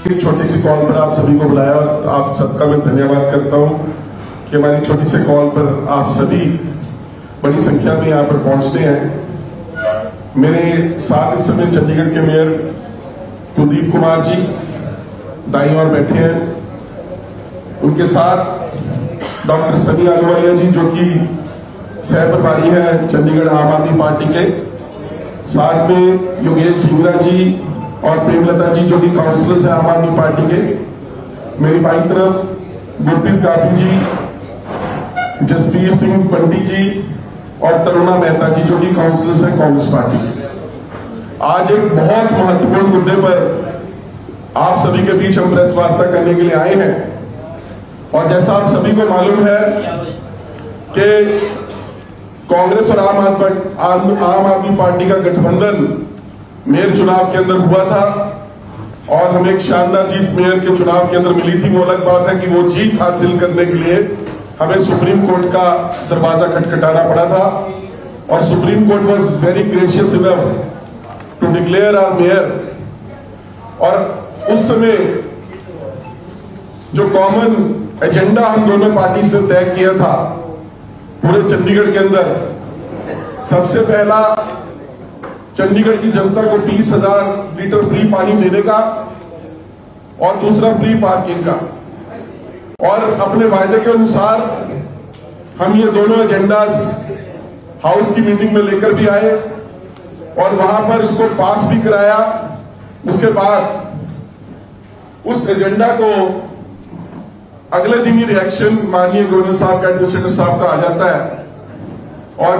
छोटी सी कॉल पर आप सभी को बुलाया और आप सबका मैं धन्यवाद करता हूं कि हमारी छोटी सी कॉल पर आप सभी बड़ी संख्या में यहां पर पहुंचते हैं। मेरे साथ इस समय चंडीगढ़ के मेयर कुलदीप कुमार जी दाईं ओर बैठे हैं। उनके साथ डॉक्टर सनी आलूवालिया जी जो कि सह प्रभारी है चंडीगढ़ आम आदमी पार्टी के, साथ में योगेश ढींगरा जी और प्रेमलता जी जो कि काउंसिलर्स है आम आदमी पार्टी के। मेरी बाई तरफ गुरप्रीत गाबी जी, जसबीर सिंह पंडित जी और तरुणा मेहता जी जो कि काउंसिलर्स है कांग्रेस पार्टी के। आज एक बहुत महत्वपूर्ण मुद्दे पर आप सभी के बीच हम प्रेस वार्ता करने के लिए आए हैं। और जैसा आप सभी को मालूम है कि कांग्रेस और आम आदमी पार्टी का गठबंधन मेयर चुनाव के अंदर हुआ था और हमें एक शानदार जीत मेयर के चुनाव के अंदर मिली थी। वो अलग बात है कि वो जीत हासिल करने के लिए हमें सुप्रीम कोर्ट का दरवाजा खटखटाना पड़ा था और supreme court was very gracious enough to declare our mayor. और उस समय जो कॉमन एजेंडा हम दोनों पार्टी से तय किया था पूरे चंडीगढ़ के अंदर, सबसे पहला चंडीगढ़ की जनता को 20,000 लीटर फ्री पानी देने का और दूसरा फ्री पार्किंग का। और अपने वायदे के अनुसार हम ये दोनों एजेंडाज हाउस की मीटिंग में लेकर भी आए और वहां पर इसको पास भी कराया। उसके बाद उस एजेंडा को अगले दिन ही रिएक्शन माननीय गवर्नर साहब का, एडमिनिस्ट्रेटर साहब का आ जाता है और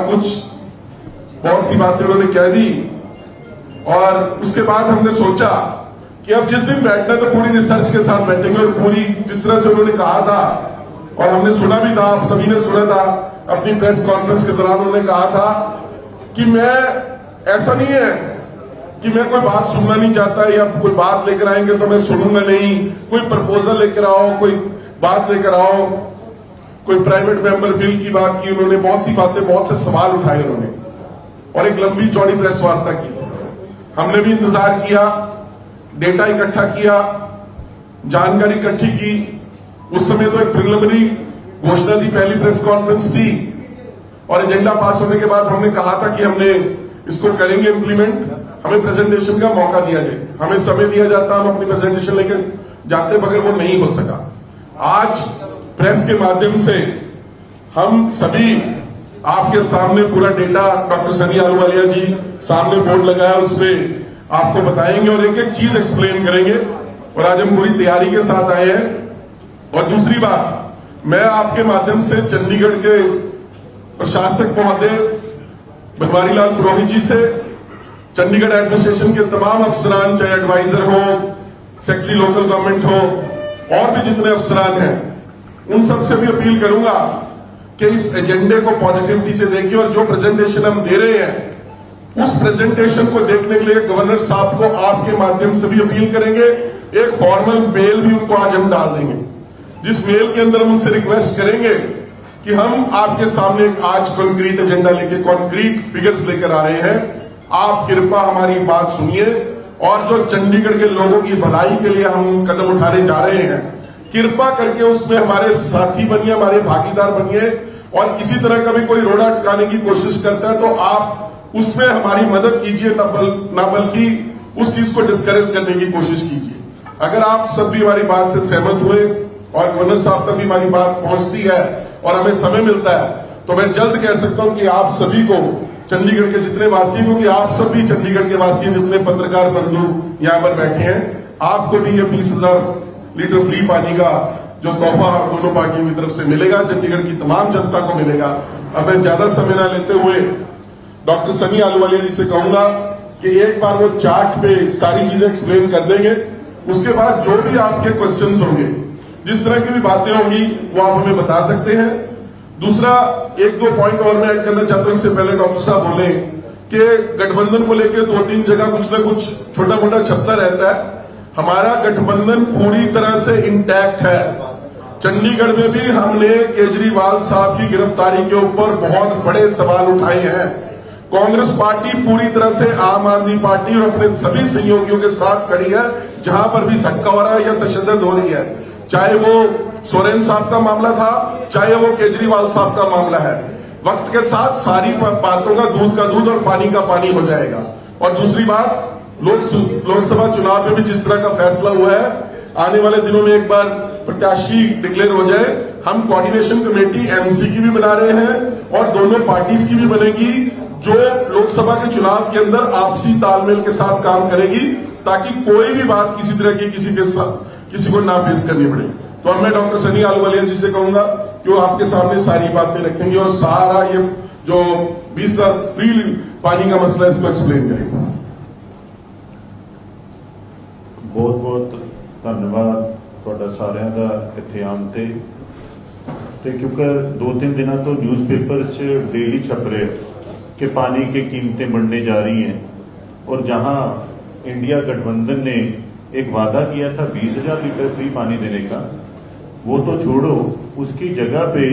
बहुत सी बातें उन्होंने कह दी। और उसके बाद हमने सोचा कि अब जिस दिन बैठना तो पूरी रिसर्च के साथ बैठेंगे और पूरी जिस तरह से उन्होंने कहा था और हमने सुना भी था, आप सभी ने सुना था अपनी प्रेस कॉन्फ्रेंस के दौरान उन्होंने कहा था कि मैं ऐसा नहीं है कि मैं कोई बात सुनना नहीं चाहता या कोई बात लेकर आएंगे तो मैं सुनूंगा नहीं। कोई प्रपोजल लेकर आओ, कोई बात लेकर आओ, कोई प्राइवेट मेंबर बिल की बात की उन्होंने, बहुत सी बातें, बहुत से सवाल उठाए उन्होंने और एक लंबी चौड़ी प्रेस वार्ता की। हमने भी इंतजार किया, डेटा इकट्ठा किया, जानकारी इकट्ठी की। उस समय तो एक प्रिलिमिनरी घोषणा थी, पहली प्रेस कॉन्फ्रेंस थी और एजेंडा पास होने के बाद हमने कहा था कि हमने इसको करेंगे इंप्लीमेंट, हमें प्रेजेंटेशन का मौका दिया जाए, हमें समय दिया जाता, हम अपनी प्रेजेंटेशन लेकर जाते, मगर वो नहीं हो सका। आज प्रेस के माध्यम से हम सभी आपके सामने पूरा डेटा डॉक्टर सनी आलूवालिया जी सामने बोर्ड लगाया, उसमें आपको बताएंगे और एक एक चीज एक्सप्लेन करेंगे। और आज हम पूरी तैयारी के साथ आए हैं। और दूसरी बात, मैं आपके माध्यम से चंडीगढ़ के प्रशासक महोदय बनवारी लाल पुरोहित जी से, चंडीगढ़ एडमिनिस्ट्रेशन के तमाम अफसरान, चाहे एडवाइजर हो, सेक्रेटरी लोकल गवर्नमेंट हो और भी जितने अफसरान हैं, उन सबसे भी अपील करूंगा कि इस एजेंडे को पॉजिटिविटी से देखिए और जो प्रेजेंटेशन हम दे रहे हैं उस प्रेजेंटेशन को देखने के लिए गवर्नर साहब को आपके माध्यम से भी अपील करेंगे। एक फॉर्मल मेल भी उनको आज हम डाल देंगे, जिस मेल के अंदर हम उनसे रिक्वेस्ट करेंगे कि हम आपके सामने आज कॉन्क्रीट एजेंडा लेके, कॉन्क्रीट फिगर्स लेकर आ रहे हैं। आप कृपा हमारी बात सुनिए और जो चंडीगढ़ के लोगों की भलाई के लिए हम कदम उठाने जा रहे हैं, कृपा करके उसमें हमारे साथी बनिए, हमारे भागीदार बनिए। और किसी तरह का भी कोई रोड़ा अटकाने की कोशिश करता है तो आप उसमें हमारी मदद कीजिए, ना बल्कि उस चीज को डिस्करेज करने की कोशिश कीजिए। अगर आप सब भी हमारी बात से सहमत हुए और गवर्नर साहब तक भी हमारी बात पहुंचती है और हमें समय मिलता है तो मैं जल्द कह सकता हूं कि आप सभी को, चंडीगढ़ के जितने वासी को, कि आप सब भी चंडीगढ़ के वासी जितने पत्रकार बंधु यहां पर बैठे हैं, आपको भी ये 20,000 लीटर फ्री पानी का जो तोहफा दोनों पार्टियों की तरफ से मिलेगा, चंडीगढ़ की तमाम जनता को मिलेगा। अब मैं ज्यादा समय न लेते हुए डॉक्टर सनी आलूवालिया जी से कहूंगा कि एक बार वो चार्ट पे सारी चीजें एक्सप्लेन कर देंगे। उसके बाद जो भी आपके क्वेश्चंस होंगे, जिस तरह की भी बातें होंगी, वो आप हमें बता सकते हैं। दूसरा एक दो पॉइंट और मैं ऐड करना चाहता हूं, इससे पहले डॉक्टर साहब बोले कि गठबंधन को लेकर 2-3 जगह कुछ ना कुछ छोटा मोटा छपता रहता है। हमारा गठबंधन पूरी तरह से इंटैक्ट है। चंडीगढ़ में भी हमने केजरीवाल साहब की गिरफ्तारी के ऊपर बहुत बड़े सवाल उठाए हैं। कांग्रेस पार्टी पूरी तरह से आम आदमी पार्टी और अपने सभी सहयोगियों के साथ खड़ी है। जहां पर भी धक्का हो रहा है या तशद्दुद हो रही है, चाहे वो सोरेन साहब का मामला था, चाहे वो केजरीवाल साहब का मामला है, वक्त के साथ सारी बातों का दूध और पानी का पानी हो जाएगा। और दूसरी बात, लोकसभा चुनाव में भी जिस तरह का फैसला हुआ है, आने वाले दिनों में एक बार प्रत्याशी डिक्लेयर हो जाए, हम कोऑर्डिनेशन कमेटी एमसी की भी बना रहे हैं और दोनों पार्टीज की भी बनेगी, जो लोकसभा के चुनाव के अंदर आपसी तालमेल के साथ काम करेगी, ताकि कोई भी बात किसी तरह की किसी को ना फेस करनी पड़े। तो अब मैं डॉक्टर सनी अहलूवालिया जी से कहूंगा कि वो आपके सामने सारी बातें रखेंगे और सारा ये जो 20,000 फ्री पानी का मसला इसको एक्सप्लेन करेंगे। बहुत बहुत धन्यवाद ਤੁਹਾਡਾ ਸਾਰਿਆਂ ਦਾ ਇੱਥੇ ਆਉਣ ਤੇ क्योंकि 2-3 दिनों तो न्यूज़पेपर से डेली छप रहे कि पानी की कीमतें बढ़ने जा रही हैं, और जहां इंडिया गठबंधन ने एक वादा किया था 20,000 लीटर फ्री पानी देने का, वो तो छोड़ो, उसकी जगह पे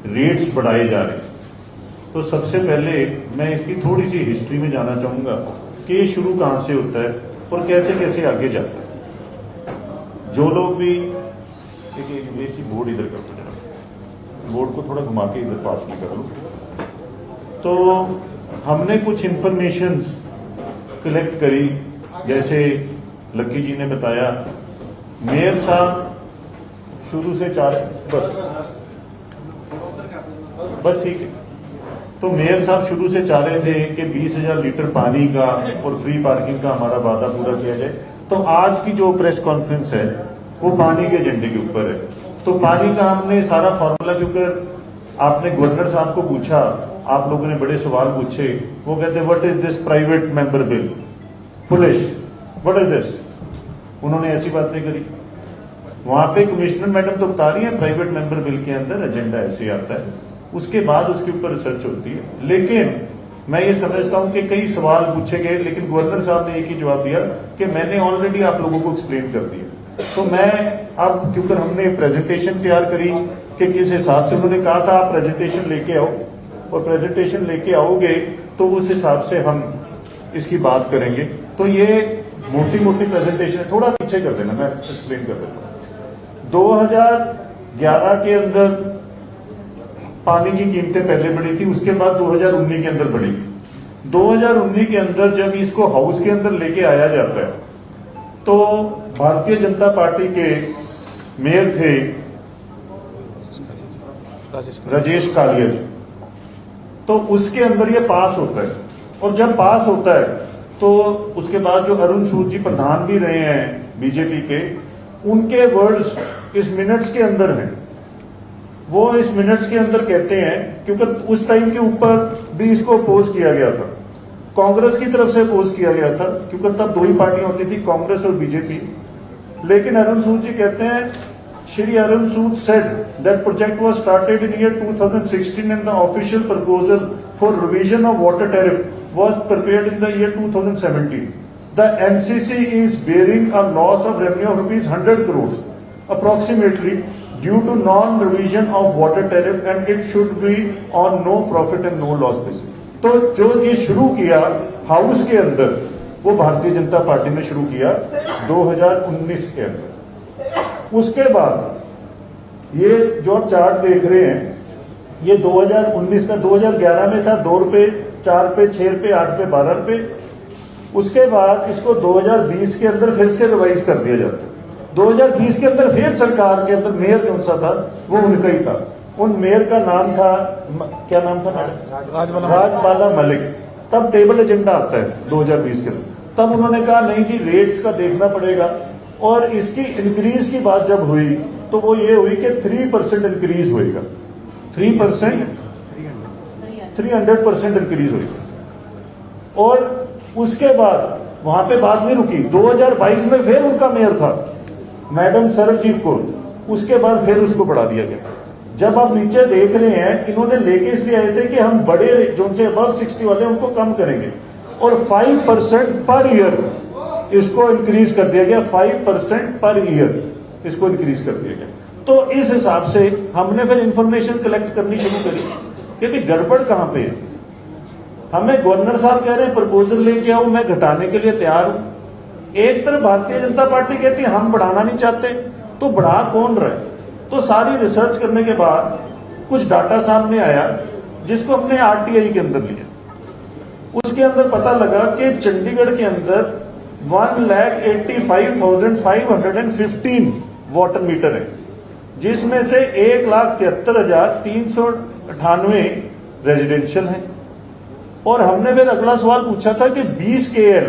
रेट्स बढ़ाए जा रहे हैं। तो सबसे पहले मैं इसकी थोड़ी सी हिस्ट्री में जाना चाहूंगा कि ये शुरू कहां से होता है और कैसे कैसे आगे जाता है। जो लोग भी बोर्ड इधर कर दो, बोर्ड को थोड़ा घुमा के इधर पास में कर लो। तो हमने कुछ इंफॉर्मेशंस कलेक्ट करी, जैसे लक्की जी ने बताया, मेयर साहब शुरू से बस ठीक है, तो मेयर साहब शुरू से चाह रहे थे कि 20,000 लीटर पानी का और फ्री पार्किंग का हमारा वादा पूरा किया जाए। तो आज की जो प्रेस कॉन्फ्रेंस है वो पानी के एजेंडे के ऊपर है। तो पानी का हमने सारा फॉर्मूला, क्योंकि आपने गवर्नर साहब को पूछा, आप लोगों ने बड़े सवाल पूछे, वो कहते what is this private member bill, police, what is this, उन्होंने ऐसी बातें करी। वहां पे कमिश्नर मैडम तो बता रही है प्राइवेट मेंबर बिल के अंदर एजेंडा ऐसे आता है, उसके बाद उसके ऊपर रिसर्च होती है। लेकिन मैं ये समझता हूं कि कई सवाल पूछे गए, लेकिन गवर्नर साहब ने एक ही जवाब दिया कि मैंने ऑलरेडी आप लोगों को एक्सप्लेन कर दिया। तो मैं अब, क्योंकि हमने प्रेजेंटेशन तैयार करी कि किस हिसाब से, उन्होंने कहा था आप प्रेजेंटेशन लेके आओ, और प्रेजेंटेशन लेके आओगे तो उस हिसाब से हम इसकी बात करेंगे। तो ये मोटी मोटी प्रेजेंटेशन, थोड़ा पीछे कर देना, मैं एक्सप्लेन कर देता हूं। 2011 के अंदर पानी की कीमतें पहले बढ़ी थी, उसके बाद 2019 के अंदर बढ़ी। 2019 के अंदर जब इसको हाउस के अंदर लेके आया जाता है, तो भारतीय जनता पार्टी के मेयर थे राजेश कालिया जी, तो उसके अंदर ये पास होता है, और जब पास होता है तो उसके बाद जो अरुण सूद जी प्रधान भी रहे हैं बीजेपी के, उनके वर्ड्स इस मिनट्स के अंदर हैं। वो इस मिनट्स के अंदर कहते हैं, क्योंकि उस टाइम के ऊपर भी इसको अपोज किया गया था, कांग्रेस की तरफ से अपोज किया गया था, क्योंकि तब दो ही पार्टियां होती थी, कांग्रेस और बीजेपी। लेकिन अरुण सूद जी कहते हैं, Shri Arun Sood said that project was started in year 2016 and the official proposal for revision of water tariff was prepared in the year 2017. The MCC is bearing a loss of revenue of ₹100 crores approximately due to non-revision of water tariff, and it should be on no profit and no loss basis. तो जो ये शुरू किया house के अंदर, वो Bharatiya Janata party ने शुरू किया 2019 के अंदर। उसके बाद ये जो आप चार्ट देख रहे हैं, ये 2019 का, 2011 में था 2 रुपए, 4 रुपए, 6 रुपए, 8 रुपए, 12 रुपए। उसके बाद इसको 2020 के अंदर फिर से रिवाइज कर दिया जाता है। 2020 के अंदर फिर सरकार के अंदर मेयर कौन सा था, वो उनका ही था। उन मेयर का नाम था, क्या नाम था मैडम, राजबाला मलिक। तब टेबल एजेंडा आता है 2020 के अंदर। तब उन्होंने कहा नहीं जी, रेट्स का देखना पड़ेगा, और इसकी इंक्रीज की बात जब हुई तो वो ये हुई कि 3% इंक्रीज होएगा, 3%, 300% इंक्रीज होएगा। और उसके बाद वहां पे बात नहीं रुकी, 2022 में फिर उनका मेयर था मैडम सरबजीत कौर, उसके बाद फिर उसको बढ़ा दिया गया। जब आप नीचे देख रहे हैं, इन्होंने लेके इसलिए आए थे कि हम बड़े जो से अबव 60 वाले उनको कम करेंगे, और 5% पर ईयर इसको इंक्रीज कर दिया गया, 5% पर ईयर इसको इंक्रीज कर दिया गया। तो इस हिसाब से हमने फिर इंफॉर्मेशन कलेक्ट करनी शुरू करी कि भाई गड़बड़ कहां पे है। हमें गवर्नर साहब कह रहे हैं प्रपोजल लेके आओ, मैं घटाने के लिए तैयार हूं, एक तरफ भारतीय जनता पार्टी कहती है हम बढ़ाना नहीं चाहते, तो बढ़ा कौन रहे? तो सारी रिसर्च करने के बाद कुछ डाटा सामने आया जिसको हमने आरटीआई के अंदर लिया। उसके अंदर पता लगा कि चंडीगढ़ के अंदर 1,85,515 वाटर मीटर है, जिसमें से 1,73,398 रेजिडेंशियल है। और हमने फिर अगला सवाल पूछा था कि 20 KL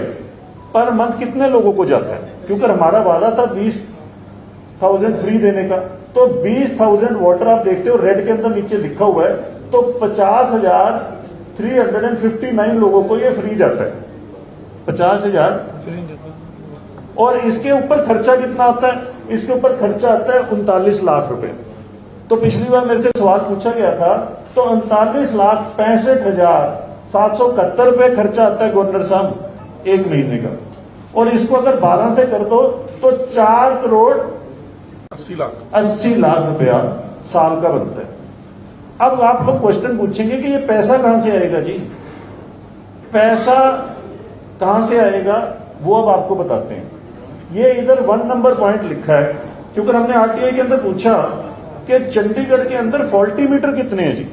पर मंथ कितने लोगों को जाता है, क्योंकि हमारा वादा था 20,000 फ्री देने का। तो 20,000 वाटर आप देखते हो रेड के अंदर नीचे लिखा हुआ है, तो 50,359 लोगों को ये फ्री जाता है, 50,000। और इसके ऊपर खर्चा कितना आता है? इसके ऊपर खर्चा आता है 39 लाख रुपए। तो पिछली बार मेरे से सवाल पूछा गया था, तो 39,65,771 रुपए खर्चा आता है गवर्नर साहब एक महीने का। और इसको अगर 12 से कर दो तो 4,80 लाख रुपया साल का बनता है। अब आप लोग क्वेश्चन पूछेंगे कि ये पैसा कहां से आएगा जी? पैसा कहां से आएगा वो अब आपको बताते हैं। ये इधर 1 नंबर पॉइंट लिखा है, क्योंकि हमने आरटीआई के अंदर पूछा कि चंडीगढ़ के अंदर फॉल्टी मीटर कितने हैं जी।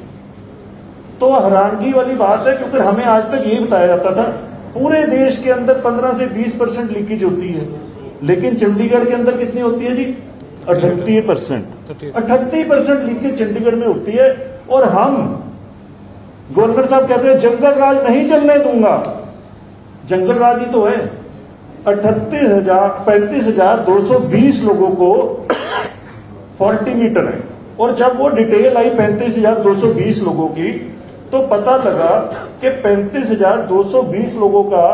तो हैरानगी वाली बात है, क्योंकि हमें आज तक ये बताया जाता था पूरे देश के अंदर 15 से 20% लीकेज होती है, लेकिन चंडीगढ़ के अंदर कितनी होती है जी? 38%। 38% लीकेज चंडीगढ़ में होती है। और हम गवर्नर साहब कहते हैं जंगल राज नहीं चलने दूंगा। जंगल राज ही तो है। 35,220 लोगों को फॉल्टी मीटर है। और जब वो डिटेल आई 35,220 लोगों की, तो पता लगा कि 35,220 लोगों का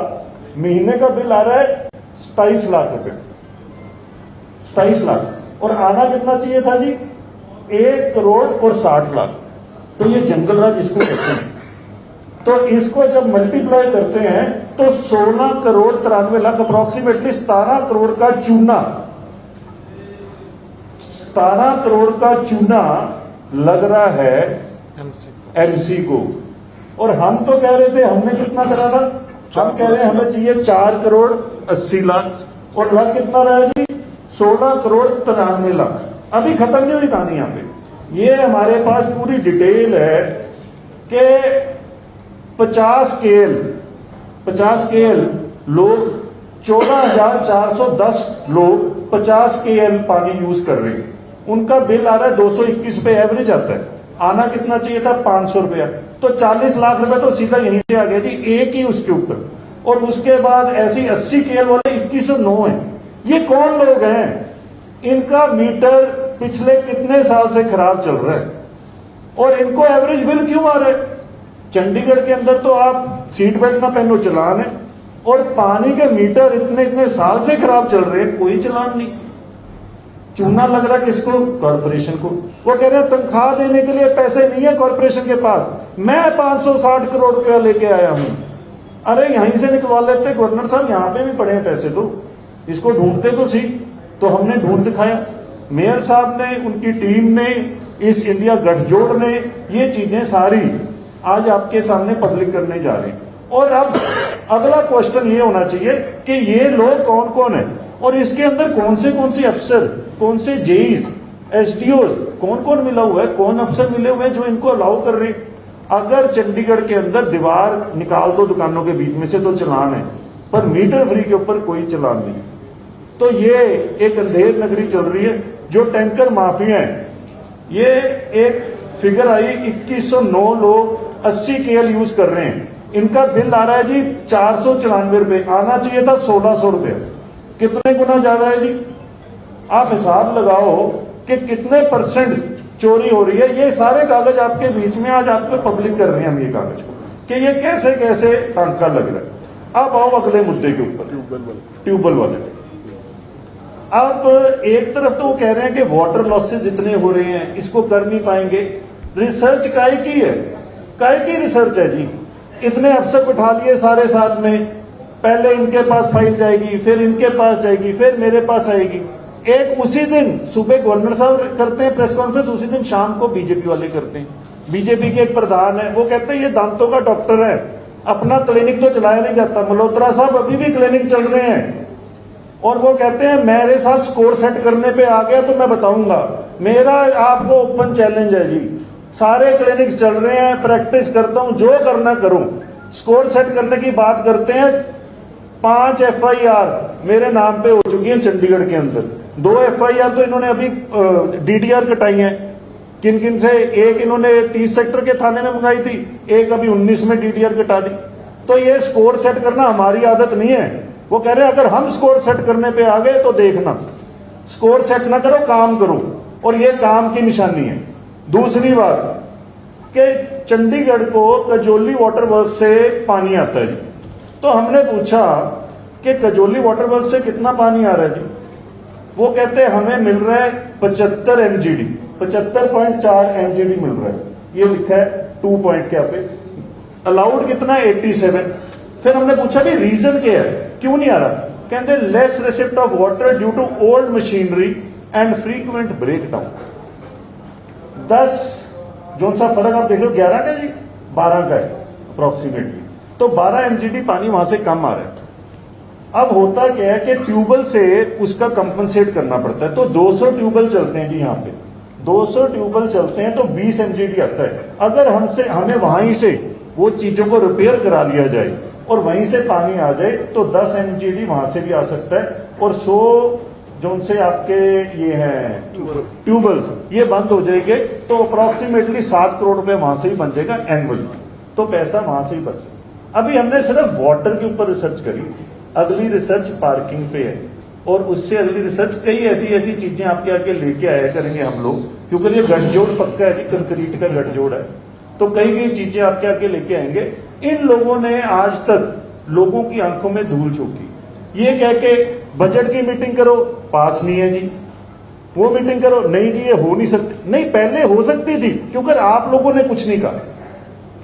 महीने का बिल आ रहा है 27 लाख रुपए। 27 लाख। और आना कितना चाहिए था जी? 1,60 लाख। तो ये जंगल राज इसको कहते हैं। तो इसको जब मल्टीप्लाई करते हैं तो 16,93,00,000 अप्रोक्सीमेटली 17 करोड़ का चूना, 17 करोड़ का चूना लग रहा है एमसी को। और हम तो कह रहे थे, हमने कितना करा था? हम कह रहे हैं हमें चाहिए 4,80,00,000 और लग कितना रहा है जी? 16,93,00,000। अभी खत्म नहीं हुई कहानी यहां पे। ये हमारे पास पूरी डिटेल है कि 50 KL लोग 14,410 लोग 50 KL पानी यूज कर रहे हैं। उनका बिल आ रहा है 221 रुपए एवरेज आता है। आना कितना चाहिए था? 500 रुपया। तो 40 लाख रुपए तो सीधा यहीं से आ गया जी, एक ही उसके ऊपर। और उसके बाद ऐसी 80 KL वाले 2109 है। ये कौन लोग हैं? इनका मीटर पिछले कितने साल से खराब चल रहा है और इनको एवरेज बिल क्यों आ रहा है? चंडीगढ़ के अंदर तो आप सीट बेल्ट ना पहनो चलान है, और पानी के मीटर इतने साल से खराब चल रहे हैं, कोई चलान नहीं। चूना लग रहा किसको? कॉर्पोरेशन को। वो कह रहे हैं तनख्वाह देने के लिए पैसे नहीं है कॉर्पोरेशन के पास, मैं 560 करोड़ रुपया लेके आया हूं। अरे यहीं से निकलवा लेते गवर्नर साहब, यहां पे भी पड़े हैं पैसे, तो इसको ढूंढते तो सी। तो हमने ढूंढ दिखाया, मेयर साहब ने, उनकी टीम ने, इस इंडिया गठजोड़ ने ये चीजें सारी आज आपके सामने पब्लिक करने जा रहे हैं। और अब अगला क्वेश्चन ये होना चाहिए कि ये लोग कौन कौन है और इसके अंदर कौन से अफसर, कौन से जेईस, एसडीओ, कौन कौन मिला हुआ है, कौन अफसर मिले हुए हैं जो इनको अलाउ कर रहे हैं। अगर चंडीगढ़ के अंदर दीवार निकाल दो दुकानों के बीच में से तो चलान है, पर मीटर फ्री के ऊपर कोई चलान नहीं। तो ये एक अंधेर नगरी चल रही है। जो टैंकर माफिया है, ये एक फिगर आई 2109 लोग 80 KL यूज कर रहे हैं, इनका बिल आ रहा है जी 494 रुपए, आना चाहिए था 1600 रुपए। कितने गुना ज्यादा है जी? आप हिसाब लगाओ कि कितने % चोरी हो रही है। ये सारे कागज आपके बीच में आज आपको पब्लिक कर रहे हैं हम ये कागज को, कि ये कैसे कैसे टांका लग रहा है। अब आओ अगले मुद्दे के ऊपर, ट्यूबवेल वाले। अब एक तरफ तो वो कह रहे हैं कि वाटर लॉसेज इतने हो रहे हैं, इसको कर नहीं पाएंगे। रिसर्च काय की है? काय की रिसर्च है जी? इतने अफसर बिठा लिए सारे साथ में, पहले इनके पास फाइल जाएगी, फिर इनके पास जाएगी, फिर मेरे पास आएगी। एक उसी दिन सुबह गवर्नर साहब करते हैं प्रेस कॉन्फ्रेंस, उसी दिन शाम को बीजेपी वाले करते हैं। बीजेपी के एक प्रधान है, वो कहते हैं ये दांतों का डॉक्टर है, अपना क्लिनिक तो चलाया नहीं जाता। मल्होत्रा साहब अभी भी क्लिनिक चल रहे हैं, और वो कहते हैं मेरे साथ स्कोर सेट करने पे आ गया तो मैं बताऊंगा। मेरा आपको ओपन चैलेंज है जी, सारे क्लिनिक्स चल रहे हैं, प्रैक्टिस करता हूं, जो करना करूं। स्कोर सेट करने की बात करते हैं, 5 FIR मेरे नाम पे हो चुकी हैं चंडीगढ़ के अंदर। 2 FIR तो इन्होंने अभी DDR कटाई है। किन किन से? एक इन्होंने 30 सेक्टर के थाने में मंगाई थी, एक अभी 19 में DDR कटा दी। तो ये स्कोर सेट करना हमारी आदत नहीं है। वो कह रहे हैं अगर हम स्कोर सेट करने पे आ गए तो देखना, स्कोर सेट ना करो, काम करो, और ये काम की निशानी है। दूसरी बात कि चंडीगढ़ को कजौली वाटर वर्क से पानी आता है जी। तो हमने पूछा कि कजौली वाटर वर्क से कितना पानी आ रहा है जी? वो कहते हैं हमें मिल रहा है 75 MGD, 75.4 MGD मिल रहा है। ये लिखा है 2 पॉइंट क्या पे, अलाउड कितना है 87। फिर हमने पूछा भी रीजन क्या है, क्यों नहीं आ रहा? कहते less receipt of water due to old machinery and frequent break down. 10 जो सा फर्क आप देख लो, 11 का जी 12 का है अप्रोक्सीमेटली। तो 12 MGD पानी वहां से कम आ रहा है। अब होता क्या है कि ट्यूबवेल से उसका कंपनसेट करना पड़ता है। तो 200 ट्यूबवेल चलते हैं जी, यहाँ पे 200 ट्यूबवेल चलते हैं तो 20 MGD आता है। अगर हमें वहीं से वो चीजों को रिपेयर करा लिया जाए और वहीं से पानी आ जाए तो 10 MGD वहां से भी आ सकता है, और 100 जो से आपके ये हैं ट्यूबवेल्स ये बंद हो जाएंगे तो अप्रोक्सीमेटली 7 करोड़ रुपए वहां से ही बन जाएगा एनुअली। तो पैसा वहां से ही बच। अभी हमने सिर्फ वाटर के ऊपर रिसर्च करी, अगली रिसर्च पार्किंग पे है, और उससे अगली रिसर्च कई ऐसी चीजें आपके आगे लेके आया करेंगे हम लोग, क्योंकि ये गठजोड़ पक्का है जी, कंक्रीट का गठजोड़ है। तो कई चीजें आपके आगे लेके आएंगे। इन लोगों ने आज तक लोगों की आंखों में धूल झोंकी, ये कह के बजट की मीटिंग करो, पास नहीं है जी, वो मीटिंग करो, नहीं जी ये हो नहीं सकती। नहीं, पहले हो सकती थी, क्योंकि आप लोगों ने कुछ नहीं कहा,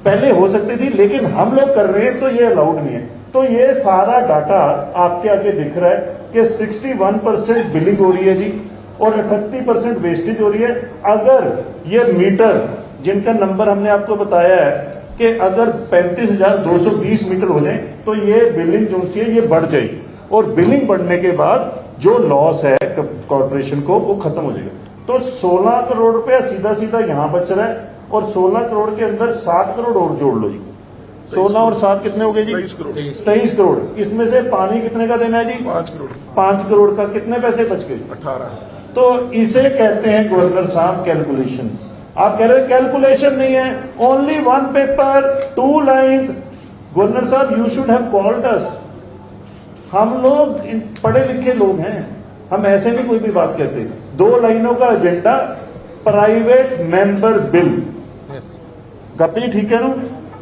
पहले हो सकती थी, लेकिन हम लोग कर रहे हैं तो ये अलाउड नहीं है। तो ये सारा डाटा आपके आगे दिख रहा है कि 61% बिलिंग हो रही है जी, और 38% वेस्टेज हो रही है। अगर ये मीटर जिनका नंबर हमने आपको बताया है कि अगर 35,220 मीटर हो जाए तो ये बिलिंग जो है ये बढ़ जाएगी, और बिलिंग बढ़ने के बाद जो लॉस है कॉर्पोरेशन को वो खत्म हो जाएगा। तो 16 करोड़ रुपया सीधा सीधा यहां बच रहा है, और 16 करोड़ के अंदर 7 करोड़ और जोड़ लो जी। 16 और 7 कितने हो गए जी? 23 करोड़। इसमें से पानी कितने का देना है जी? 5 करोड़। 5 करोड़ का कितने पैसे बच गए? 18। तो इसे कहते हैं गवर्नर साहब कैलकुलेशंस। आप कह रहे हैं कैलकुलेशन नहीं है, ओनली 1 पेपर 2 लाइन्स। गवर्नर साहब यू शुड हैव कॉल्ड अस। हम लोग पढ़े लिखे लोग हैं, हम ऐसे नहीं कोई भी बात कहते। 2 लाइनों का एजेंडा, प्राइवेट मेंबर बिल, गपी ठीक है ना?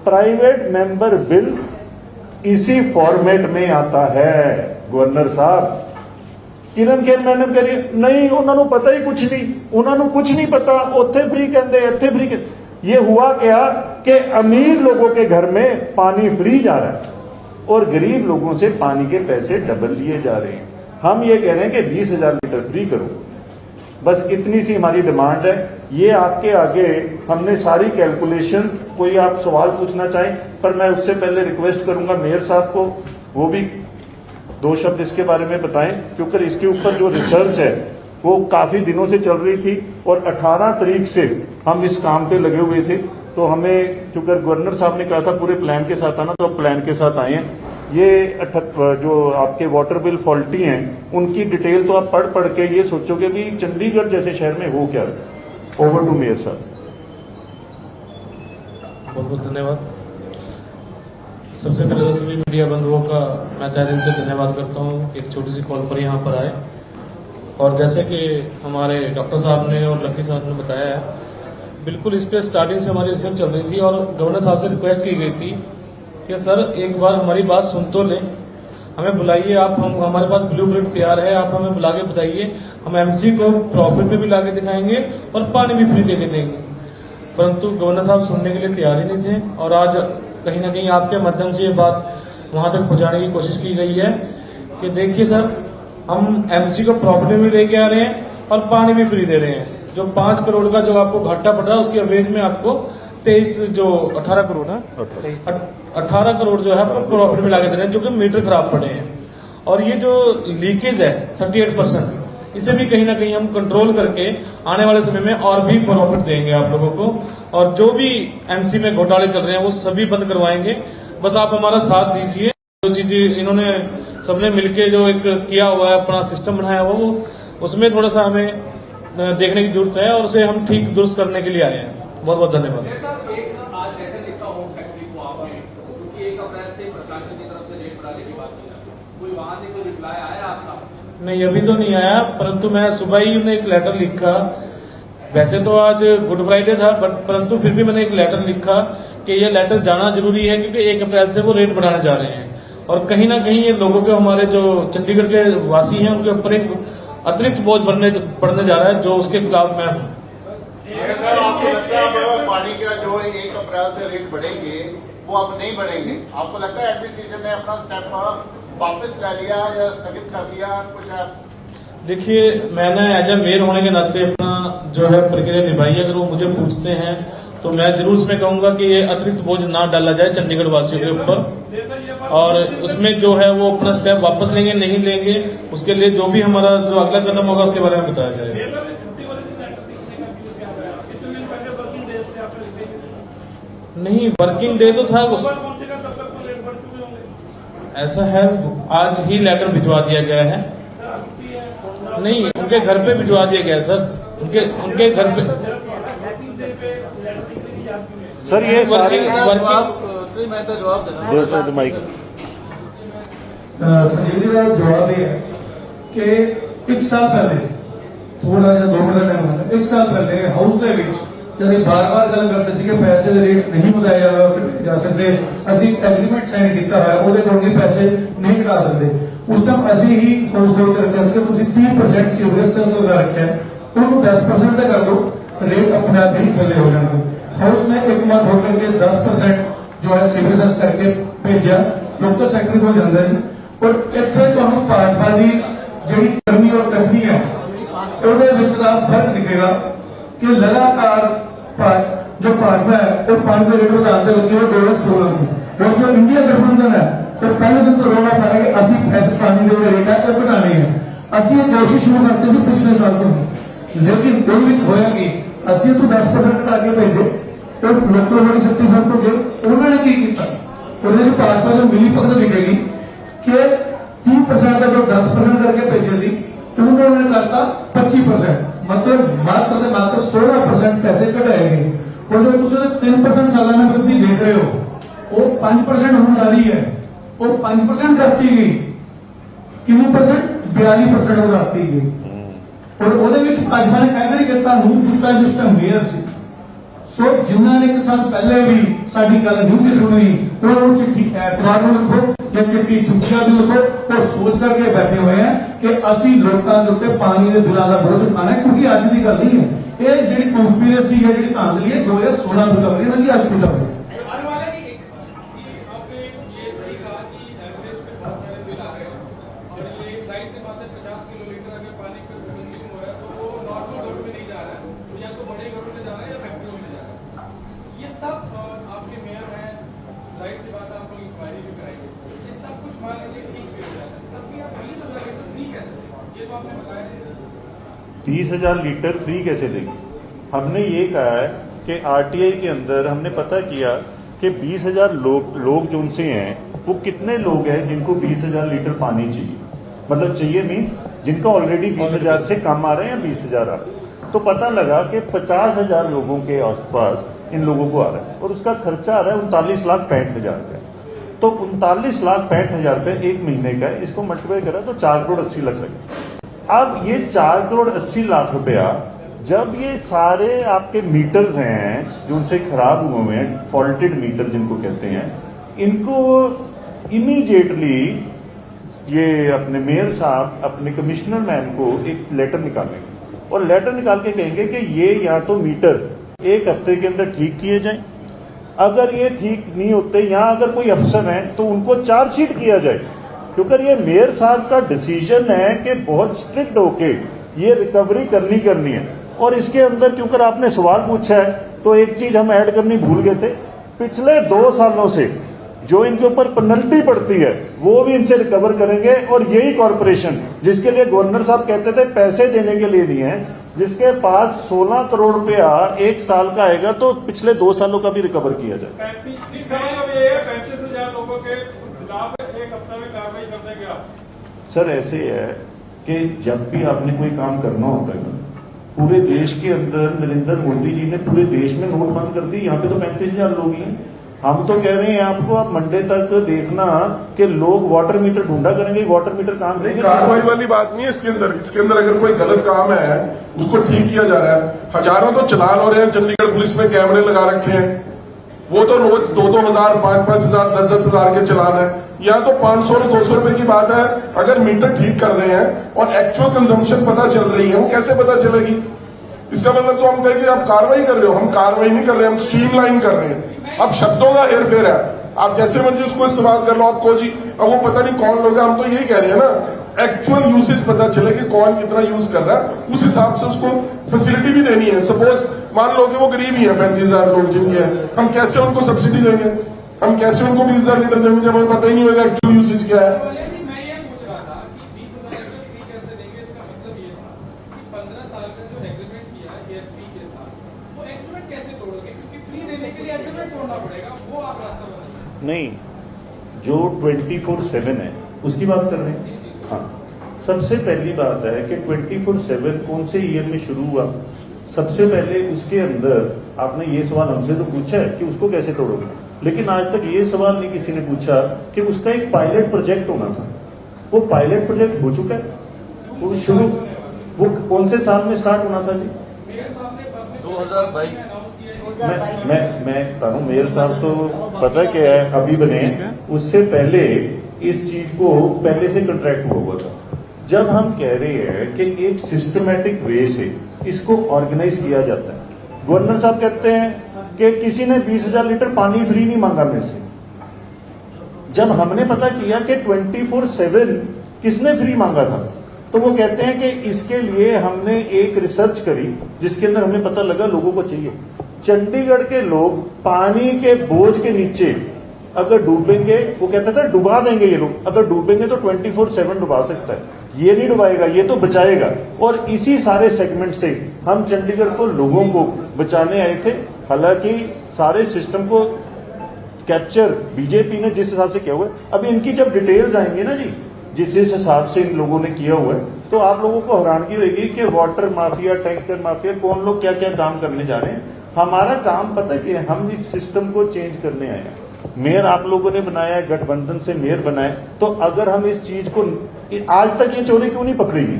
प्राइवेट मेंबर बिल इसी फॉर्मेट में आता है गवर्नर साहब। किरण खेर मैंने करी नहीं, उन्होंने पता ही कुछ नहीं, उन्होंने कुछ नहीं पता, उत्थे फ्री कहते इत्थे फ्री कहते। ये हुआ क्या कि अमीर लोगों के घर में पानी फ्री जा रहा है और गरीब लोगों से पानी के पैसे डबल लिए जा रहे हैं। हम ये कह रहे हैं कि 20,000 लीटर फ्री करो, बस इतनी सी हमारी डिमांड है। ये आपके आगे हमने सारी कैलकुलेशन, कोई आप सवाल पूछना चाहें, पर मैं उससे पहले रिक्वेस्ट करूंगा मेयर साहब को वो भी 2 शब्द इसके बारे में बताएं, क्योंकि इसके ऊपर जो रिसर्च है वो काफी दिनों से चल रही थी और 18 तारीख से हम इस काम पे लगे हुए थे। तो हमें चूंकि गवर्नर साहब ने कहा था पूरे प्लान के साथ आना, तो अब प्लान के साथ आए हैं। ये जो आपके वाटर बिल फॉल्टी हैं उनकी डिटेल तो आप पढ़ के ये सोचोगे भी चंडीगढ़ जैसे शहर में हो क्या। ओवर टू मेयर साहब। बहुत बहुत धन्यवाद। सबसे पहले तो सभी मीडिया बंधुओं का मैं तहे दिल से धन्यवाद करता हूँ कि एक छोटी सी कॉल पर यहाँ पर आए। और जैसे कि हमारे डॉक्टर साहब ने और लक्की साहब ने बताया है, बिल्कुल इस पर स्टार्टिंग से हमारी रिसर्च चल रही थी और गवर्नर साहब से रिक्वेस्ट की गई थी कि सर एक बार हमारी बात सुन तो लें, हमें बुलाइए आप, हम हमारे पास ब्लूप्रिंट तैयार है, आप हमें बुला के बताइए, हम एमसी को प्रॉफिट में भी ला के दिखाएंगे और पानी भी फ्री दे के देंगे। परंतु गवर्नर साहब सुनने के लिए तैयार ही नहीं थे और आज कहीं ना कहीं आपके माध्यम से ये बात वहां तक पहुंचाने की कोशिश की गई है कि देखिए सर, हम एमसी को प्रॉफिट में भी लेके आ रहे हैं और पानी भी फ्री दे रहे हैं। जो 5 करोड़ का जो आपको घाटा पड़ रहा है उसकी एवरेज में आपको 18 करोड़ है, 18 करोड़ जो है आपको प्रॉफिट में लाके दे रहे हैं, जो कि मीटर खराब पड़े हैं। और ये जो लीकेज है 38%, इसे भी कहीं ना कहीं हम कंट्रोल करके आने वाले समय में और भी प्रॉफिट देंगे आप लोगों को। और जो भी एमसी में घोटाले चल रहे हैं वो सभी बंद करवाएंगे। बस आप हमारा साथ दीजिए। जो चीज इन्होंने सबने मिलके जो एक किया हुआ है, अपना सिस्टम बनाया हुआ, वो उसमें थोड़ा सा हमें देखने की जरूरत है और उसे हम ठीक दुरुस्त करने के लिए आए हैं। बहुत बहुत धन्यवाद। एक आज लेटर लिखा होम फैक्ट्री को आपने, क्योंकि 1 अप्रैल से प्रशासन की तरफ से रेट बढ़ाने की बात की जाती है, कोई वहां से कोई रिप्लाई आया आपका? नहीं, अभी तो नहीं आया, परंतु मैं सुबह ही उन्हें एक लेटर लिखा। वैसे तो आज गुड फ्राइडे था, परंतु फिर भी मैंने एक लेटर लिखा कि ये लेटर जाना जरूरी है, क्योंकि 1 अप्रैल से वो रेट बढ़ाने जा रहे हैं और कहीं ना कहीं ये लोगों के, हमारे जो चंडीगढ़ के वासी हैं, उनके ऊपर एक अतिरिक्त बोझ पड़ने जा रहा है, जो उसके खिलाफ मैं हूँ। सर, आपको लगता है पानी का जो 1 अप्रैल से रेट बढ़ेंगे वो अब नहीं बढ़ेंगे? आपको लगता है एडमिनिस्ट्रेशन ने अपना स्टेप वापस ले लिया या स्थगित कर दिया कुछ? देखिए, मैंने एज ए मेयर होने के नाते अपना जो है प्रक्रिया निभाई है। अगर वो मुझे पूछते हैं तो मैं जरूर उसमें कहूंगा कि ये अतिरिक्त बोझ ना डाला जाए चंडीगढ़ वासियों के ऊपर, और उसमें जो है वो अपना स्टेप वापस लेंगे नहीं लेंगे, उसके लिए जो भी हमारा जो अगला कदम होगा उसके बारे में बताया जाएगा। नहीं, वर्किंग डे तो था ऐसा है, आज ही लेटर भिजवा दिया गया है। नहीं, उनके घर पे भिजवा दिया गया है सर, उनके घर पे। सर ये सारे मैं तो जवाब देना माइक संजीव का जवाब ये है कि 1 साल पहले, थोड़ा या 2 मिनट टाइम, 1 साल पहले हाउस ਦੇ ਵਿੱਚ जब बार-बार गल करते सी कि पैसे ਦੇ रेट नहीं ਵਧਾਏ ਜਾ ਸਕਦੇ, ਅਸੀਂ एग्रीमेंट साइन ਕੀਤਾ ਹੋਇਆ, ਉਹਦੇ ਕੋਲ पैसे नहीं घटा सकते। उस टाइम ਅਸੀਂ ही हाउस ਦੇ ਉੱਤੇ ਰੱਖਿਆ ਸੀ ਕਿ ਤੁਸੀਂ 30% ਸੀਵਰੇਜ ਸੈਸ ਲਗਾ ਰੱਖਿਆ है, ਉਹਨੂੰ 10% ਦਾ ਕਰ ਦਿਓ, रेट अपने आप ही थले हो जाएंगे। हाउस ने 1 मंथ होकर के 10% जो है सीवरेज सैस करके भेजा लोकल सेक्रेटरी को जाता है। और इतने तो हम भाजपा की जी करनी और करनी है उसका फर्क दिखेगा कि लगातार जो भाजपा है वो पानी के रेट बताते लगी है 2016 में, और जो इंडिया गठबंधन है तो पहले दिन तो रोना पा रहा है कि असि पैसे पानी के रेट है वो घटाने हैं। असि ये कोशिश शुरू करते थे पिछले साल तो, लेकिन कोई भी होया कि असि तो 10% घटा के भेजे तो लोगों बड़ी शक्तिशाली तो गए। उन्होंने की किया, उन्होंने भाजपा जो मिली भगत दिखेगी कि 3% का जो 10% करके भेजे सी उन्होंने करता 25%, मतलब मात्र 16% पैसे कटाएंगे। और जो दूसरे 3% सालाना वृद्धि देख रहे हो वो 5% होने जा रही है, वो 5% करती गई, कितनी परसेंट 42% ਵਧਾਤੀ ਗਈ। और ਉਹਦੇ ਵਿੱਚ ਭਾਜਪਾ ਨੇ ਕਹਿ ਦਿੱਤਾ ਨੂੰ ਦਿੱਤਾ ਜਿਸ ਟਾਈਮ ਮੇਅਰ ਸੀ। ਸੋ ਜਿਨ੍ਹਾਂ ਨੇ 1 ਸਾਲ ਪਹਿਲੇ ਵੀ ਸਾਡੀ ਗੱਲ ਨਹੀਂ ਸੀ ਸੁਣੀ, ਉਹ ਚਿੱਠੀ ਐਤਵਾਰ ਨੂੰ ਲਿਖੋ ਜਾਂ ਚਿੱਠੀ ਛੁੱਟੀਆਂ ਦੀ ਲਿਖੋ, ਉਹ ਸੋਚ ਕਰਕੇ ਬੈਠੇ ਹੋਏ ਆ ਕਿ ਅਸੀਂ ਲੋਕਾਂ ਦੇ ਉੱਤੇ ਪਾਣੀ ਦੇ ਬਿੱਲਾਂ ਦਾ ਬੋਝ ਉਠਾਣਾ ਹੈ, ਕਿਉਂਕਿ ਅੱਜ ਦੀ ਗੱਲ ਨਹੀਂ ਹੈ। ਇਹ ਜਿਹੜੀ ਕਨਸਪੀਰੇਸੀ ਹੈ, ਜਿਹੜੀ ਧਾਂਦਲੀ ਹੈ 2016 ਤੋਂ ਚੱਲ ਰਹੀ ਹੈ, ਨਾ कि आज ਤੋਂ ਚੱਲ ਰਹੀ है। तो 20,000 लीटर फ्री कैसे देंगे? हमने ये कहा है कि आरटीआई के अंदर हमने पता किया कि 20,000 लोग जो उनसे हैं वो कितने लोग हैं जिनको 20,000 लीटर पानी चाहिए, मतलब चाहिए मीन्स जिनका ऑलरेडी 20,000 से कम आ रहे हैं या 20,000 आ रहे हैं। तो पता लगा कि 50,000 लोगों के आसपास इन लोगों को आ रहा है और उसका खर्चा आ रहा है 39,65,000 रुपये। तो 39,65,000 रुपये 1 महीने का है, इसको मल्टीप्लाई करा तो 4,80,00,000 लगे। अब ये 4,80,00,000 रुपया जब ये सारे आपके मीटर्स हैं जो उनसे खराब हुए हैं, फॉल्टेड मीटर जिनको कहते हैं, इनको इमीडिएटली ये अपने मेयर साहब अपने कमिश्नर मैन को एक लेटर निकालेंगे और लेटर निकाल के कहेंगे कि ये या तो मीटर 1 हफ्ते के अंदर ठीक किए जाएं, अगर ये ठीक नहीं होते यहाँ अगर कोई अफसर हैं तो उनको चार्जशीट किया जाए, क्योंकि ये मेयर साहब का डिसीजन है कि बहुत स्ट्रिक्ट होके ये रिकवरी करनी है। और इसके अंदर क्योंकि आपने सवाल पूछा है तो एक चीज हम ऐड करनी भूल गए थे, पिछले 2 सालों से जो इनके ऊपर पेनल्टी पड़ती है वो भी इनसे रिकवर करेंगे। और यही कॉरपोरेशन जिसके लिए गवर्नर साहब कहते थे पैसे देने के लिए नहीं है, जिसके पास 16 करोड़ रुपया एक साल का आएगा तो पिछले 2 सालों का भी रिकवर किया जाए। 35,000 लोगों के खिलाफ एक हफ्ते में कार्रवाई कर देंगे आप? सर ऐसे है कि जब भी आपने कोई काम करना होता है, पूरे देश के अंदर नरेंद्र मोदी जी ने पूरे देश में नोट बंद कर दी, यहाँ पे तो 35,000 लोग ही हैं। हम तो कह रहे हैं आपको, आप मंडे तक देखना कि लोग वाटर मीटर ढूंढा करेंगे, वाटर मीटर काम नहीं, कार्रवाई वाली बात नहीं है इसके अंदर अगर कोई गलत काम है उसको ठीक किया जा रहा है। हजारों तो चलान हो रहे हैं, चंडीगढ़ पुलिस ने कैमरे लगा रखे हैं, वो तो रोज 2-2 हजार 5-5 हजार 10-10 हजार के चलान है। यहाँ तो 500 और 200 रुपए की बात है। अगर मीटर ठीक कर रहे हैं और एक्चुअल कंजम्पशन पता चल रही है, वो कैसे पता चलेगी? इसका मतलब तो हम कहेंगे आप कार्रवाई कर रहे हो, हम कार्रवाई नहीं कर रहे, हम स्ट्रीमलाइन कर रहे हैं। अब शब्दों का हेरफेर है, आप जैसे मर्जी उसको इस्तेमाल कर लो। आपको जी अब वो पता नहीं कौन लोग हैं, हम तो यही कह रहे हैं ना, एक्चुअल यूसेज पता चले कि कौन कितना यूज कर रहा है, उस हिसाब से उसको फैसिलिटी भी देनी है। सपोज मान लो कि वो गरीब ही है, 35,000 लोग जिनके हैं, हम कैसे उनको सब्सिडी देंगे? हम कैसे उनको 20,000 लीटर देंगे जब हमें पता ही नहीं होगा एक्चुअल यूसेज क्या है? मैं ये पूछ रहा था कि 20,000 लीटर फ्री कैसे देंगे? इसका मतलब ये था कि 15 साल का जो एग्रीमेंट किया AFP के साथ, वो एग्रीमेंट कैसे तोड़ोगे? क्योंकि फ्री देने के लिए एग्रीमेंट तोड़ना पड़ेगा, वो आप रास्ता बताइए। नहीं, जो 24/7 है उसकी बात कर रहे हैं। हाँ, सबसे पहली बात है कि 24/7 कौन से ईयर में शुरू हुआ? सबसे पहले उसके अंदर आपने ये सवाल हमसे तो पूछा है कि उसको कैसे तोड़ोगे, लेकिन आज तक ये सवाल नहीं किसी ने पूछा कि उसका एक पायलट प्रोजेक्ट होना था। वो पायलट प्रोजेक्ट हो चुका है, वो शुरू वो कौन से साल में स्टार्ट होना था जी? 2022 मैं बता रहा हूं, मेयर साहब तो पता क्या है अभी बने, उससे पहले इस चीज को पहले से कॉन्ट्रैक्ट हुआ था। जब हम कह रहे हैं कि एक सिस्टमैटिक वे से इसको ऑर्गेनाइज किया जाता है, गवर्नर साहब कहते हैं कि किसी ने 20,000 लीटर पानी फ्री नहीं मांगा मेरे से। जब हमने पता किया कि 24/7 किसने फ्री मांगा था, तो वो कहते हैं कि इसके लिए हमने एक रिसर्च करी जिसके अंदर हमें पता लगा लोगों को चाहिए। चंडीगढ़ के लोग पानी के बोझ के नीचे अगर डूबेंगे, वो कहता था डुबा देंगे ये लोग, अगर डूबेंगे तो 24/7 डुबा सकता है, ये नहीं डुबाएगा, ये तो बचाएगा। और इसी सारे सेगमेंट से हम चंडीगढ़ को लोगों को बचाने आए थे। हालांकि सारे सिस्टम को कैप्चर बीजेपी ने जिस हिसाब से किया हुआ है, अभी इनकी जब डिटेल्स आएंगी ना जी, जिस हिसाब से इन लोगों ने किया हुआ है, तो आप लोगों को हैरानगी होगी कि वाटर माफिया, टैंकर माफिया, कौन लोग क्या क्या काम करने जा रहे हैं। हमारा काम पता है कि हम इस सिस्टम को चेंज करने आए हैं। मेयर आप लोगों ने बनाया, गठबंधन से मेयर बनाए, तो अगर हम इस चीज को, आज तक ये चोरी क्यों नहीं पकड़ेगी?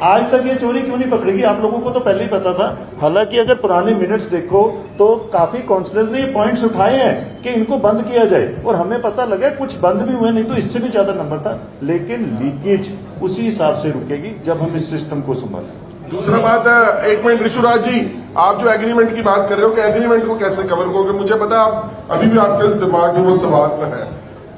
आज तक ये चोरी क्यों नहीं पकड़ेगी? आप लोगों को तो पहले ही पता था। हालांकि अगर पुराने मिनट्स देखो तो काफी काउंसलर्स ने ये पॉइंट्स उठाए हैं कि इनको बंद किया जाए, और हमें पता लगा कुछ बंद भी हुए, नहीं तो इससे भी ज्यादा नंबर था। लेकिन लीकेज उसी हिसाब से रुकेगी जब हम इस सिस्टम को संभालें। दूसरा बात है, एक मिनट ऋषुराज जी, आप जो एग्रीमेंट की बात कर रहे हो कि एग्रीमेंट को कैसे कवर करोगे, मुझे पता है आप अभी भी आपके दिमाग में वो सवाल है।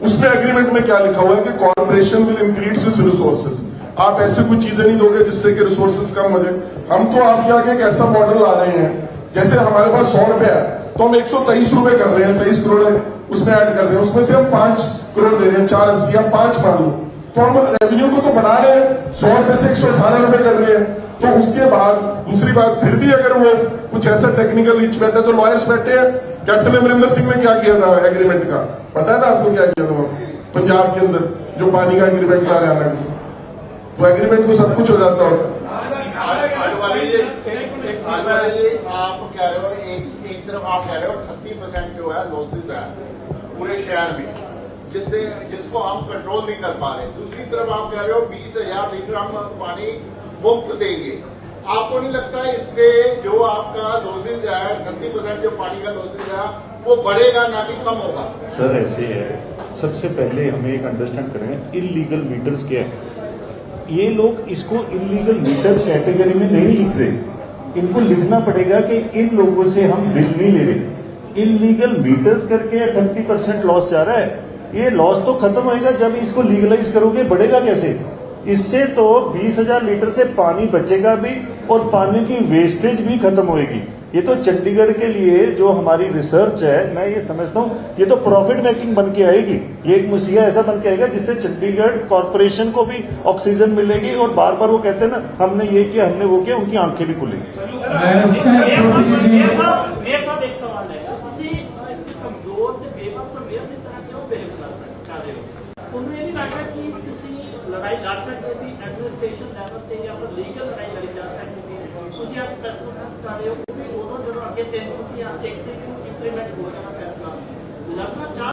उसमें एग्रीमेंट में क्या लिखा हुआ है कि corporation will increase its resources. आप ऐसी कुछ चीजें नहीं दोगे जिससे कि रिसोर्सेज कम हो जाए। हम तो आपके आगे एक ऐसा मॉडल ला रहे हैं, जैसे हमारे पास 100 रुपए है तो हम 123 रुपए कर रहे हैं, 23 करोड़ उसमें ऐड कर रहे हैं, उसमें से हम 5 करोड़ दे रहे हैं, 480 हम 5 मान लो, तो हम रेवेन्यू को तो बढ़ा रहे हैं, 100 रुपए से 118 रुपए कर रहे हैं। तो उसके बाद दूसरी बात, फिर भी अगर वो कुछ ऐसा टेक्निकल रीचमेंट है तो लॉयर्स बैठे हैं। कैप्टन अमरिंदर सिंह ने क्या किया था एग्रीमेंट का, पता है ना आपको क्या किया था पंजाब के अंदर जो पानी का एग्रीमेंट था हरियाणा में, वो एग्रीमेंट को सब कुछ हो जाता होता। आप कह रहे हो एक तरफ आप कह रहे हो 30% जो है लॉसेज है पूरे शहर में, जिसको हम कंट्रोल नहीं कर पा रहे। दूसरी तरफ आप कह रहे हो 20,000 लीटर हम पानी मुफ्त देंगे। आपको नहीं लगता इससे जो आपका लॉसेज है 30% जो पानी का लॉसेज है वो बढ़ेगा ना कि कम होगा? सर ऐसे है, सबसे पहले हमें एक अंडरस्टैंड करें इलीगल मीटर्स क्या है। ये लोग इसको इलीगल मीटर कैटेगरी में नहीं लिख रहे, इनको लिखना पड़ेगा कि इन लोगों से हम बिल नहीं ले रहे। इलीगल मीटर्स करके 30% लॉस जा रहा है, ये लॉस तो खत्म होएगा जब इसको लीगलाइज करोगे, बढ़ेगा कैसे? इससे तो 20,000 लीटर से पानी बचेगा भी और पानी की वेस्टेज भी खत्म होएगी। ये तो चंडीगढ़ के लिए जो हमारी रिसर्च है, मैं ये समझता हूँ ये तो प्रॉफिट मेकिंग बन के आएगी। ये एक मुसीहा ऐसा बन के आएगा जिससे चंडीगढ़ कॉर्पोरेशन को भी ऑक्सीजन मिलेगी और बार बार वो कहते हैं ना हमने ये किया हमने वो किया, उनकी आंखें भी खुलेगी। मेरे साथ एक सवाल है, ਤੁਸੀਂ ਕਮਜ਼ੋਰ ਤੇ ਬੇਬਸ ਮੇਅਰ ਦੀ ਤਰ੍ਹਾਂ ਕਿਉਂ ਬਿਹੇਵ ਕਰ ਰਹੇ ਹੋ? ਤੁਹਾਨੂੰ ਇਹ ਨਹੀਂ ਲੱਗਦਾ ਕਿ ਤੁਸੀਂ ਲੜਾਈ ਲੜ ਸਕਦੇ ਸੀ ਐਡਮਿਨਿਸਟ੍ਰੇਸ਼ਨ ਲੈਵਲ ਤੇ ਜਾਂ ਫਿਰ ਲੀਗਲ ਲੜਾਈ ਲੜੀ ਜਾ ਸਕਦੀ ਸੀ? ਤੁਸੀਂ ਅੱਜ ਪ੍ਰੈਸ ਕਾਨਫਰੰਸ ਕਰ ਰਹੇ ਹੋ ਕਿ ਉਦੋਂ ਜਦੋਂ ਅੱਗੇ 3 ਛੁੱਟੀਆਂ ਇੱਕ ਤਰੀਕ ਨੂੰ ਇੰਪਲੀਮੈਂਟ ਹੋ ਜਾਣਾ ਫੈਸਲਾ ਲੱਗਣਾ